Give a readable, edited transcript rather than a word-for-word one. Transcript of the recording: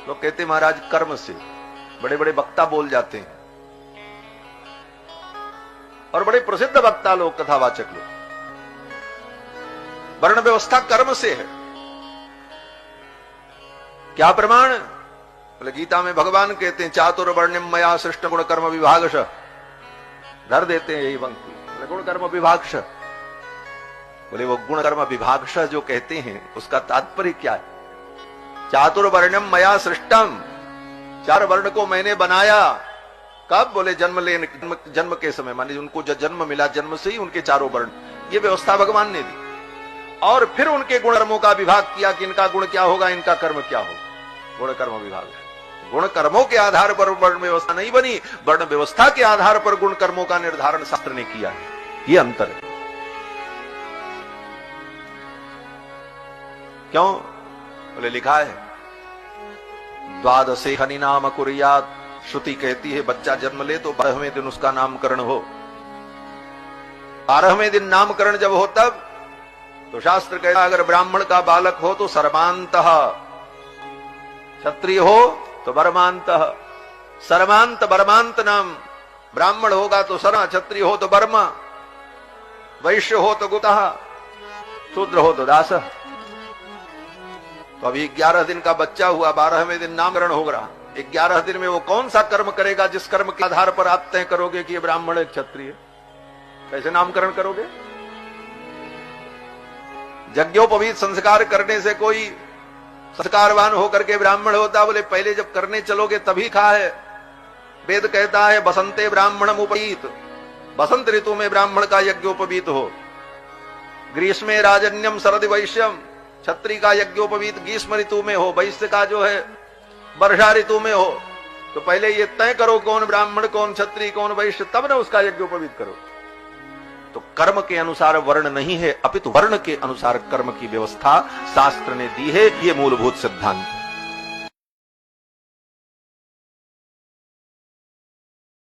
लोग कहते महाराज कर्म से, बड़े बड़े वक्ता बोल जाते हैं, और बड़े प्रसिद्ध वक्ता लोग, कथावाचक लोग। वर्ण व्यवस्था कर्म से है। क्या प्रमाण? बोले गीता में भगवान कहते हैं चातुर्वर्ण्यम मया सृष्ट गुण कर्म विभागश, धर देते हैं यही पंक्ति। बोले गुण कर्म विभागश, बोले वो गुण कर्म विभागश जो कहते हैं उसका तात्पर्य क्या है? चातुर्वर्ण्यम मया सृष्टम, 4 वर्ण को मैंने बनाया। कब? बोले जन्म के समय, माने उनको जो जन्म मिला, जन्म से ही उनके 4 वर्ण, ये व्यवस्था भगवान ने दी। और फिर उनके गुण कर्मों का विभाग किया कि इनका गुण क्या होगा, इनका कर्म क्या होगा। गुण कर्म विभाग, गुण कर्मों के आधार पर वर्ण व्यवस्था नहीं बनी, वर्ण व्यवस्था के आधार पर गुण कर्मों का निर्धारण शास्त्र ने किया है। ये अंतर है। क्यों? बोले लिखा है द्वादशे हनि नाम कुर्यात्, श्रुति कहती है बच्चा जन्म ले तो 12वें दिन उसका नामकरण हो। 12वें दिन नामकरण जब हो तब तो शास्त्र कहता है अगर ब्राह्मण का बालक हो तो सर्वांतः, क्षत्रिय हो तो वर्मांतः, सर्वांत वर्मांत नाम। ब्राह्मण होगा तो सर, क्षत्रिय हो तो वर्मा, वैश्य हो तो गुतः, शूद्र हो तो दास। तो अभी 11 दिन का बच्चा हुआ, 12वें दिन नामकरण होगा। 11 दिन में वो कौन सा कर्म करेगा जिस कर्म के आधार पर आप तय करोगे कि ये ब्राह्मण है, क्षत्रिय? कैसे नामकरण करोगे? यज्ञोपवीत संस्कार करने से कोई संस्कारवान होकर के ब्राह्मण होता? बोले पहले जब करने चलोगे तभी कहा है। वेद कहता है बसंते ब्राह्मणम उपवीत, बसंत ऋतु में ब्राह्मण का यज्ञोपवीत हो। ग्रीष्मे राजन्यम शरद वैश्यम, क्षत्रिय का यज्ञोपवीत ग्रीष्म ऋतु में हो, वैश्य का जो है वर्षा ऋतु में हो। तो पहले ये तय करो कौन ब्राह्मण, कौन क्षत्रिय, कौन वैश्य, तब ना उसका यज्ञोपवीत करो। तो कर्म के अनुसार वर्ण नहीं है, अपितु वर्ण के अनुसार कर्म की व्यवस्था शास्त्र ने दी है। ये मूलभूत सिद्धांत है।